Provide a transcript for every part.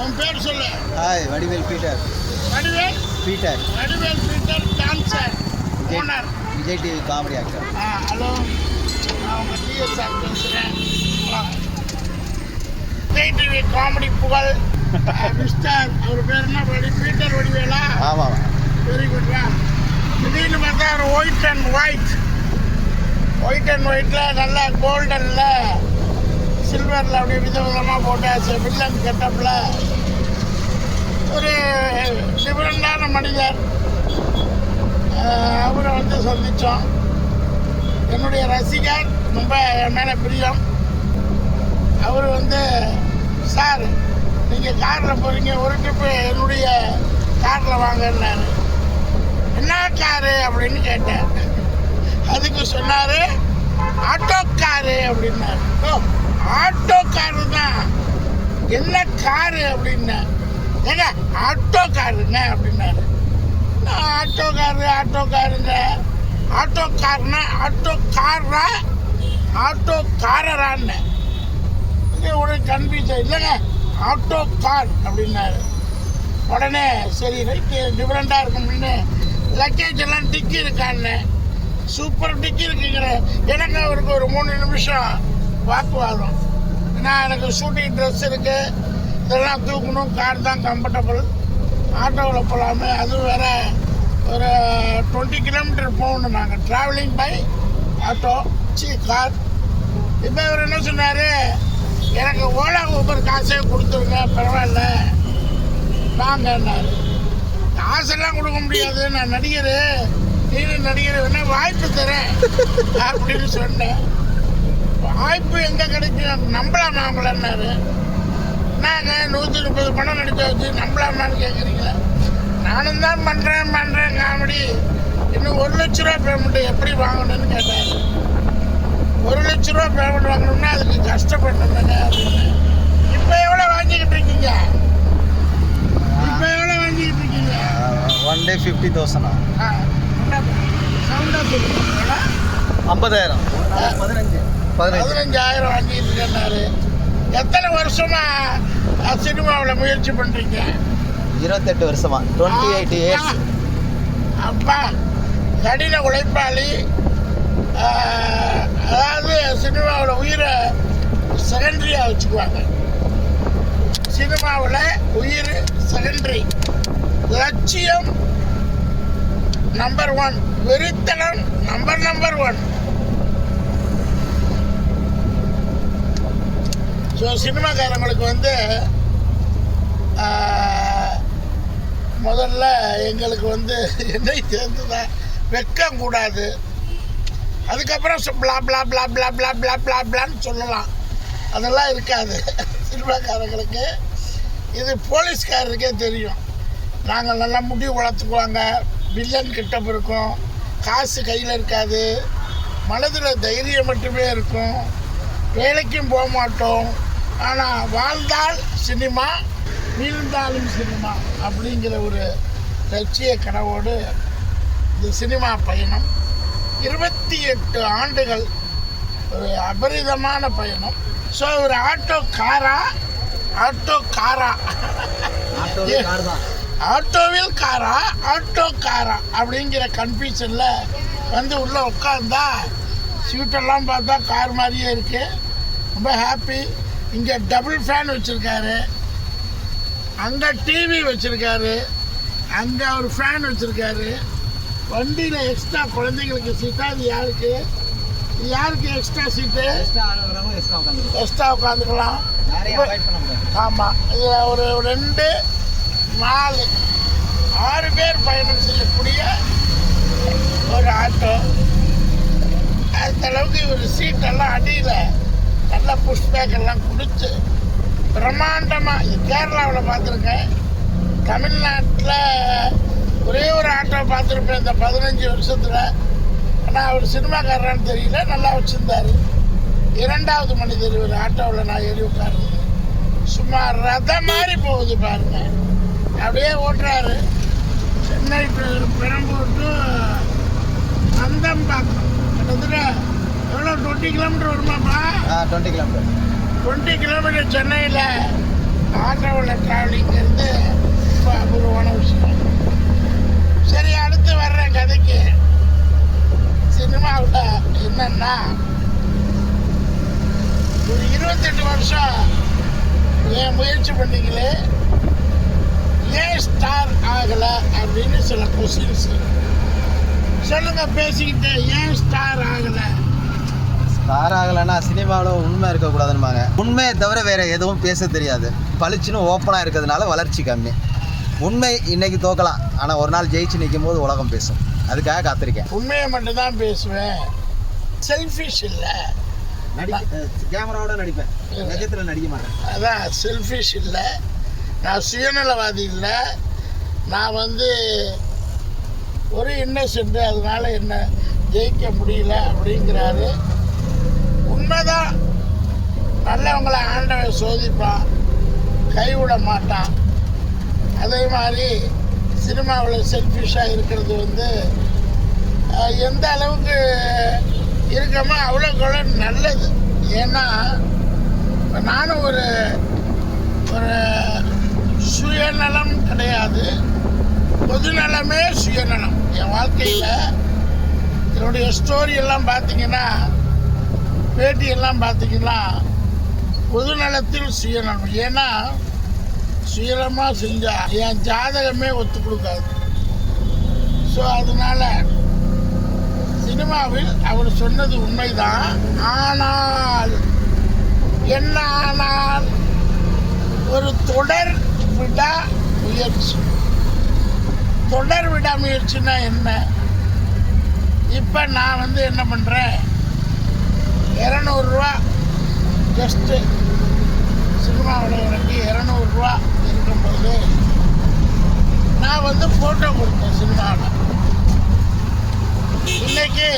உன் பேர் சொல்லு. Hi, Vadivel Peter. Vadivel Peter. Vadivel Peter dancer owner Vijay TV comedy actor. Hello, நான் உங்கள் டிஎஸ் சார் பேசுகிறேன். விஜய் டிவி காமெடி புகழ் மிஸ்டர் அவர் பேர் என்ன? பீட்டர் வடிவேலா? ஆமாம். வெரி குட்ரா. திடீர்னு பார்த்தா ஒரு ஒயிட் அண்ட் ஒயிட்டில் நல்ல கோல்டனில் சில்வரில் அப்படியே விதவிதமாக போட்டாச்சு. வில்லன் கெட்டப்பில் ஒரு டிஃப்ரெண்டான மனிதர். அவரை வந்து சந்தித்தோம். என்னுடைய ரசிகர், ரொம்ப என் மேலே பிரியம். அவர் வந்து, சார் நீங்கள் காரில் போகிறீங்க, ஒரு ட்ரிப்பு என்னுடைய காரில் வாங்கன்னாரு. என்ன காரு அப்படின்னு கேட்டேன். அதுக்கு சொன்னார் ஆட்டோ காரு அப்படின்னாரு. ஓ, ஆட்டோ காரு தான், என்ன காரு அப்படின்னேன். ஏங்க ஆட்டோ காருங்க அப்படின்னாரு. நான் ஆட்டோ காருங்க, ஆட்டோ காருன்னா ஆட்டோ காரா ஆட்டோ காரரான்னு ஒரு கன்ஃபியூஷன். இல்லைங்க ஆட்டோ கார் அப்படின்னாரு. உடனே சரி ரைட்டு, டிஃப்ரெண்ட்டாக இருக்கும்னு லக்கேஜ் எல்லாம் டிக்கி இருக்கான்னு, சூப்பர் டிக்கி இருக்குங்கிற. எனக்கு அவருக்கு ஒரு 3 நிமிஷம் வாக்குவாதம். ஏன்னா எனக்கு ஷூட்டிங் ட்ரெஸ் இருக்குது, இதெல்லாம் தூக்கணும், கார் தான் கம்ஃபர்டபுள், ஆட்டோவில் போகலாமே. அதுவும் வேறு ஒரு 20 கிலோமீட்டர் போகணும் நாங்கள் ட்ராவலிங் பை ஆட்டோ கார். இப்போ இவர் என்ன சொன்னார், எனக்கு ஓலா ஊபர் காசே கொடுத்துருங்க, பரவாயில்ல வாங்கன்னாரு. காசெல்லாம் கொடுக்க முடியாது, நான் நடிகர், நீனும் நடிகர், வேணா வாய்ப்பு தரேன் அப்படின்னு சொன்னேன். வாய்ப்பு எங்கே கிடைக்கும், நம்பலாமா அவங்களன்னாரு. நாங்கள் 130 படம் நடிக்க வச்சு நம்பலாமான்னு கேட்குறீங்களா? நானும் தான் பண்ணுறேன் காமெடி. இன்னும் 1 லட்ச ரூபா பேமெண்ட்டு எப்படி வாங்கணும்னு கேட்டார். 1 லட்ச ரூபா பேமெண்ட் வாங்கணும்னா அதுக்கு கஷ்டப்படணுங்க அப்படின்னு. இப்போ எவ்வளோ வாங்கிக்கிட்டு இருக்கீங்க? One day 50,000. 50,000. 15,000 வாங்கிட்டு இருக்கேன்னாரு. எத்தனை வருஷமா சினிமாவில் முயற்சி பண்ணுறீங்க? 28 வருஷமா. 28 years. அப்பா கடின உழைப்பாளி. அதாவது சினிமாவில் உயிரை செகண்டரியாக வச்சுக்குவாங்க. சினிமாவில் உயிர் செகண்டரி, லட்சியம் நம்பர் 1, வெறித்தனம் நம்பர் 1. ஸோ சினிமாக்காரங்களுக்கு வந்து முதல்ல எங்களுக்கு வந்து என்னை சேர்ந்துதான் வெக்கம் கூடாது. அதுக்கப்புறம் பிளா பிளா பிளா பிளா பிளா பிளா பிளா பிளான்னு சொல்லலாம், அதெல்லாம் இருக்காது சினிமாக்காரங்களுக்கு. இது போலீஸ்காரருக்கே தெரியும். நாங்கள் நல்லா முடி வளர்த்துக்குவாங்க, வில்லன் கிட்ட இருக்கும், காசு கையில் இருக்காது, மனதில் தைரியம் மட்டுமே இருக்கும், வேலைக்கும் போக மாட்டோம். ஆனால் வாழ்ந்தால் சினிமா, வீழ்ந்தாலும் சினிமா அப்படிங்கிற ஒரு லட்சிய கனவோடு இந்த சினிமா பயணம் 28 ஆண்டுகள், ஒரு அபரிதமான பயணம். ஸோ ஒரு ஆட்டோ காரா ஆட்டோவில் காரா அப்படிங்கிற கன்ஃபியூஷனில் வந்து உள்ளே உட்காந்தா சீட்டெல்லாம் பார்த்தா கார் மாதிரியே இருக்குது. ரொம்ப ஹாப்பி. இங்கே டபுள் ஃபேன் வச்சுருக்காரு, அங்கே டிவி வச்சுருக்காரு, அங்கே ஒரு ஃபேன் வச்சுருக்காரு. வண்டியில் எக்ஸ்ட்ரா குழந்தைங்களுக்கு சீட்டா? இது யாருக்கு எக்ஸ்ட்ரா சீட்டு? எக்ஸ்ட்ரா உட்காந்துக்கலாம். ஆமாம், இதில் ஒரு 2, 4, 6 பேர் பயணம் செய்யக்கூடிய ஒரு ஆட்டோ. அந்த அளவுக்கு இவர் சீட்டெல்லாம் அடியில் நல்லா புஷ் பேக் எல்லாம் கொடுத்து பிரம்மாண்டமாக. இது கேரளாவில் பார்த்துருக்கேன், தமிழ்நாட்டில் ஒரே ஒரு ஆட்டோ பார்த்துருப்பேன் இந்த 15 வருஷத்தில். ஆனால் அவர் சினிமாக்காரரான்னு தெரியல, நல்லா வச்சுருந்தார். 2வது மனிதர் ஒரு ஆட்டோவில் நான் ஏறி உட்காருது. சும்மா ரதம் மாதிரி போகுது பாருங்க, அப்படியே ஓட்டுறாரு. சென்னை பெரம்பூர் டு நந்தம்பாக்கம் கிட்டத்தட்ட 20 கிலோமீட்டர் வருமாப்பா? 20 கிலோமீட்டர். 20 கிலோமீட்டர் சென்னையில் ஆட்டோவில் ட்ராவலிங்கிறது ரொம்ப அபூர்வமான விஷயம். சரி, அடுத்து வர்ற கதைக்கு. சினிமாவில் என்னன்னா, ஒரு 28 வருஷம் ஏன் முயற்சி பண்ணீங்களே, ஏன் ஸ்டார் ஆகலை அப்படின்னு சில கொஸ்டின்ஸ் சொல்லுங்க. பேசிக்கிட்டு ஏன் ஸ்டார் ஆகலை? ஸ்டார் ஆகலைன்னா சினிமாவில் உண்மை இருக்கக்கூடாதுன்னுவாங்க. உண்மையை தவிர வேறு எதுவும் பேச தெரியாது. பளிச்சுன்னு ஓப்பனாக இருக்கிறதுனால வளர்ச்சி கம்மி. உண்மை இன்னைக்கு தோக்கலாம், ஆனால் ஒரு நாள் ஜெயிச்சு நிற்கும் போது உலகம் பேசும். அதுக்காக காத்திருக்கேன். உண்மையை மட்டும்தான் பேசுவேன். செல்ஃபிஷ் இல்லை, கேமராவோட நடிப்பேன், நிஜத்தில் நடிக்க மாட்டேன். அதான் செல்ஃபிஷ் இல்லை. நான் சுயநலவாதி இல்லை. நான் ஒரு இன்னசென்ட், அதனால என்ன ஜெயிக்க முடியல அப்படிங்கிறாரு. உண்மைதான். நல்லவங்களை ஆண்டவன் சோதிப்பான், கைவிட மாட்டான். அதே மாதிரி சினிமாவில் செல்ஃபிஷாக இருக்கிறது எந்த அளவுக்கு இருக்கமோ அவ்வளோக்கு நல்லது. ஏன்னா நானும் ஒரு சுயநலம் கிடையாது, பொதுநலமே சுயநலம். என் வாழ்க்கையில் என்னுடைய ஸ்டோரியெல்லாம் பார்த்தீங்கன்னா, பேட்டியெல்லாம் பார்த்தீங்கன்னா, பொதுநலத்தில் சுயநலம். ஏன்னா சுயநலமாக செஞ்சால் என் ஜாதகமே ஒத்து கொடுக்காது. ஸோ அதனால் சினிமாவில் அவர் சொன்னது உண்மைதான். ஆனால் என்ன, ஆனால் ஒரு தொடர் விடாமுயற்சி. தொடர் விடாமுயற்சினா என்ன? இப்போ நான் என்ன பண்ணுறேன், 200 ரூபா ஜஸ்ட்டு சினிமாவில் எனக்கு 200 ரூபா இருக்கும்போது நான் ஃபோட்டோ கொடுத்தேன் சினிமாவில். இன்னைக்கு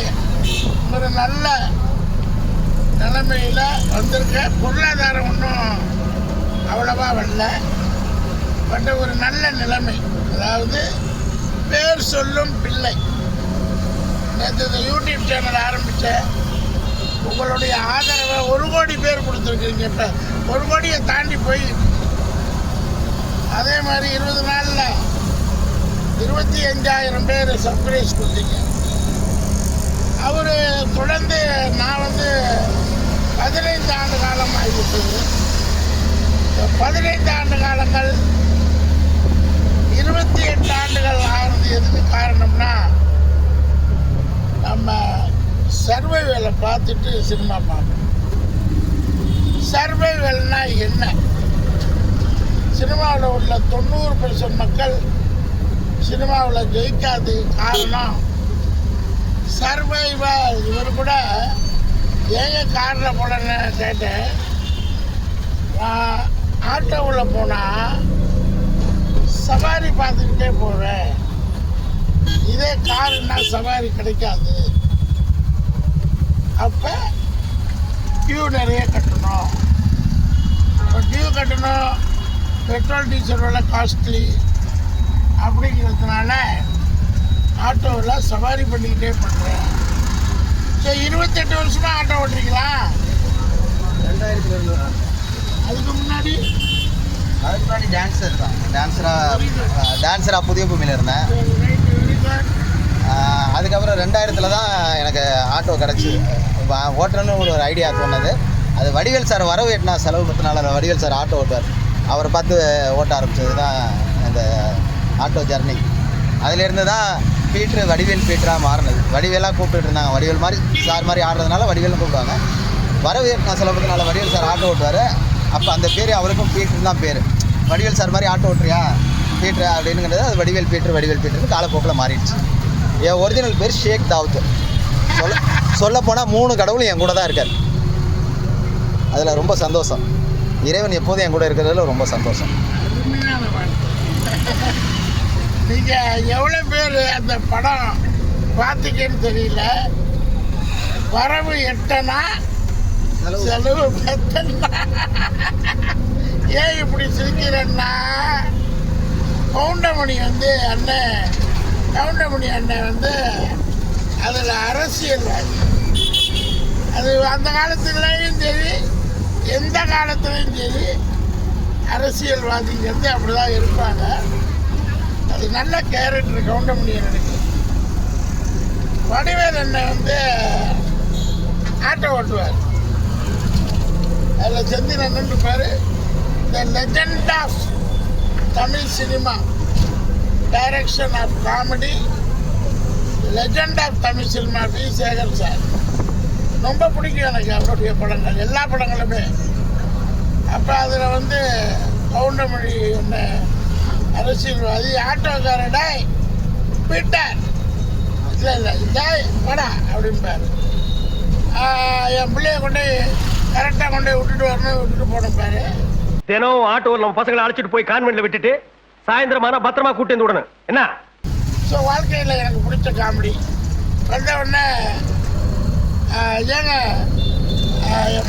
ஒரு நல்ல நிலைமையில் வந்திருக்கேன். பொருளாதாரம் ஒன்றும் அவ்வளவா வரல, பட் ஒரு நல்ல நிலைமை. அதாவது பேர் சொல்லும் பிள்ளை. நேற்று இந்த யூடியூப் சேனல் ஆரம்பித்தேன். உங்களுடைய ஆதரவை 1 கோடி பேர் கொடுத்துருக்கீங்க. இப்போ 1 கோடியை தாண்டி போய், அதே மாதிரி 20 நாளில் 25,000 பேர் சர்ப்ரைஸ் கொடுத்தீங்க. அவர் தொடர்ந்து நான் 15 ஆண்டு காலம் ஆகிவிட்டது. 15 ஆண்டு காலங்கள் 28 ஆண்டுகள் ஆனது எதுக்கு காரணம்னா, நம்ம சர்வைவலை பார்த்துட்டு சினிமா பார்ப்போம். சர்வைவல்னா என்ன? சினிமாவில் உள்ள 90% மக்கள் சினிமாவில் ஜெயிக்காது காரணம் சர்வைவல். இவர் கூட ஏங்க காரில் போனேன்னு கேட்டேன். ஆட்டோவில் போனால் சவாரி பார்த்துக்கிட்டே போவேன். இதே காருன்னா சவாரி கிடைக்காது. அப்போ டியூ நிறைய கட்டணும். டியூ கட்டணும், பெட்ரோல் டீசல் விலை காஸ்ட்லி. அப்படிங்கிறதுனால ஆட்டோவில் சவாரி பண்ணிக்கிட்டே பண்ணுறேன். ஸோ 28 வருஷமாக ஆட்டோ ஓட்டுறீங்களா? 2002. அதுக்கு முன்னாடி டான்ஸர் தான். டான்ஸராக புதிய பூமியில் இருந்தேன். அதுக்கப்புறம் 2000 தான் எனக்கு ஆட்டோ கிடச்சி ஓட்டுறன்னு ஒரு ஐடியா தோணுது. அது வடிவேல் சார் வரவு எட்டினா செலவு பற்றினால வடிவேல் சார் ஆட்டோ ஓட்டுவார். அவரை பார்த்து ஓட்ட ஆரம்பித்தது தான் இந்த ஆட்டோ ஜர்னி. அதிலேருந்து தான் வடிவேல் பீட்டராக மாறினது. வடிவேலாக கூப்பிட்டு இருந்தாங்க. வடிவேல் மாதிரி சார் மாதிரி ஆடுறதுனால வடிவேல்னு கூப்பிடுவாங்க. வரவு எட்டினா செலவு பற்றினால வடிவேல் சார் ஆட்டோ ஓட்டுவார். அப்போ அந்த பேர் அவருக்கும் பீட்டர் தான் பேர். வடிவேல் சார் மாதிரி ஆட்டோ ஓட்டுறியா பீட்டர் அப்படிங்கிறது அது வடிவேல் பீட்டர் காலப்போக்கில் மாறிடுச்சு. என் ஒரிஜினல் பேர் ஷேக் தாவூத். சொல்லப்போனால் 3 கடவுள் என் கூட தான் இருக்கார். அதில் ரொம்ப சந்தோஷம். இறைவன் எப்போதும் என் கூட இருக்கிறதுல ரொம்ப சந்தோஷம். நீங்கள் எவ்வளோ பேர் அந்த படம் பார்த்துக்கன்னு தெரியல. வரவு 8 செலவு 10. ஏன் இப்படி சிரிக்கிறேன்னா, கவுண்டமணி அண்ணன் அதில் அரசியல்வாதி. அது அந்த காலத்துலேயும் சரி எந்த காலத்துலேயும் சரி அரசியல்வாதிங்கிறது அப்படி தான் இருப்பாங்க. அது நல்ல கேரக்டர் கவுண்டமணியன் எனக்கு. வடிவேல் அண்ணன் வந்து ஆட்டோ ஓட்டுவார். அதில் செந்தில் அண்ணன் இருப்பார். The legend of Tamil cinema, direction of comedy, legend of Tamil cinema P. Sekhar sir. ரொம்ப பிடிக்கும் எனக்கு அவருடைய படங்கள், எல்லா படங்களுமே. அப்போ அதில் வந்து கவுண்டமணி என்ன அரசியல்வாதி ஆட்டோக்காரடா பீட்டர் இல்லை ஜாய் படா அப்படின்பார். என் பிள்ளைய கொண்டு கரெக்டாக கொண்டு விட்டுட்டு வரணும், விட்டுட்டு போனப்பாரு. தினம் ஆட்டோவில் நம்ம பசங்களை அழைச்சிட்டு போய் கான்வென்ட்ல விட்டுட்டு சாயந்தரமான பத்திரமா கூட்டி வந்து விடணும் என்ன. ஸோ வாழ்க்கையில் எனக்கு பிடிச்ச காமெடி வந்த உடனே ஏங்க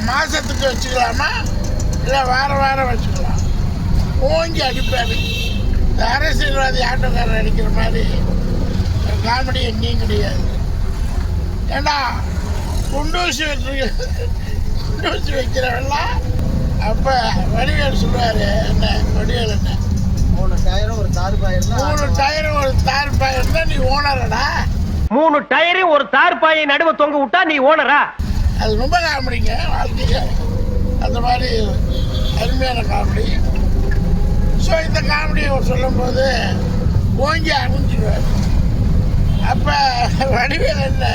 மாதத்துக்கு வச்சுக்கலாமா இல்லை வாரம் வச்சுக்கலாம், ஓங்கி அடிப்பார். இந்த அரசியல்வாதி ஆட்டோக்காரர் அடிக்கிற மாதிரி காமெடி எங்கேயும் கிடையாது. ஏண்டா குண்டூசி வைக்கிறவெல்லாம் அப்போ வடிவேல் சொல்லுவார். என்ன வடிவேல் என்ன 3 டயரும் ஒரு தார்பாயிருந்தா 3 டயரும் ஒரு தார்பாயிருந்தா நீ ஓனரடா. 3 டயரையும் ஒரு தார்பாயை நடுவ தொங்க விட்டா நீ ஓனரா? அது ரொம்ப காமெடிங்க வாழ்க்கைய. அந்த மாதிரி அருமையான காமெடி. ஸோ இந்த காமெடியை சொல்லும்போது ஓங்கி அணிஞ்சிடுவார். அப்போ வடிவேல் இல்லை,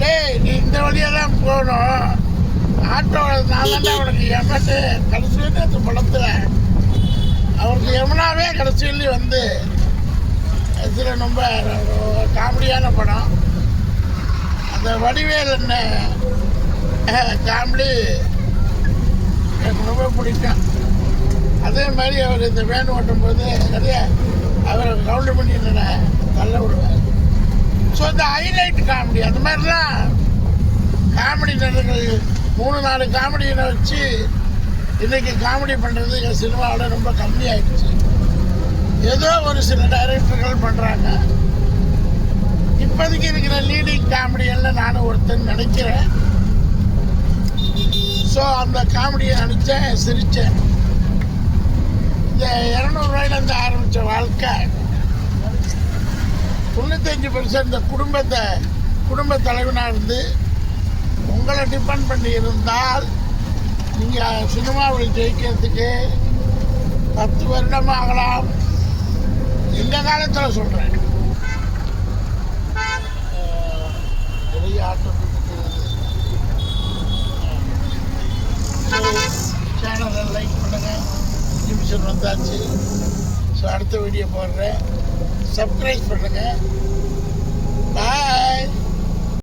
டேய் நீ இந்த வழியெல்லாம் போகணும், ஆட்டோவில் நான் தானே அவனுக்கு எமட்டு கடைசியில் அந்த படத்தில் அவருக்கு யமுனாவே கடைசியில் வந்து இதில் ரொம்ப காமெடியான படம். அந்த வடிவேல் என்ன காமெடி எனக்கு ரொம்ப பிடிக்கும். அதே மாதிரி அவர் இந்த வேன் ஓட்டும் போது நிறைய அவர் கவுண்ட் பண்ணி என்ன தள்ள விடுவார். ஸோ இந்த ஹைலைட் காமெடி அந்த மாதிரிலாம் காமெடி நடிகர்கள் 3-4 காமெடியை வச்சு இன்றைக்கி காமெடி பண்ணுறது எங்கள் சினிமாவில் ரொம்ப கம்மியாயிடுச்சு. ஏதோ ஒரு சில டைரக்டர்கள் பண்ணுறாங்க. இப்போதைக்கு இருக்கிற லீடிங் காமெடியெல்லாம் நானும் ஒருத்தன் நினைக்கிறேன். ஸோ அந்த காமெடியை நினச்சேன், சிரித்தேன். இந்த 200 ரூபாயிலேருந்து ஆரம்பித்த வாழ்க்கை 95% இந்த குடும்ப தலைவனாக இருந்து உங்களை டிபெண்ட் பண்ணி இருந்தால் நீங்கள் சினிமாவில் ஜெயிக்கிறதுக்கு 10 வருடம் ஆகலாம். இந்த காலத்தில் சொல்கிறேன். நிறைய ஆட்டம் சேனலை லைக் பண்ணுங்கள். நிமிஷம் வந்தாச்சு. ஸோ அடுத்த வீடியோ போடுறேன். சப்ஸ்கிரைப் பண்ணுங்கள்.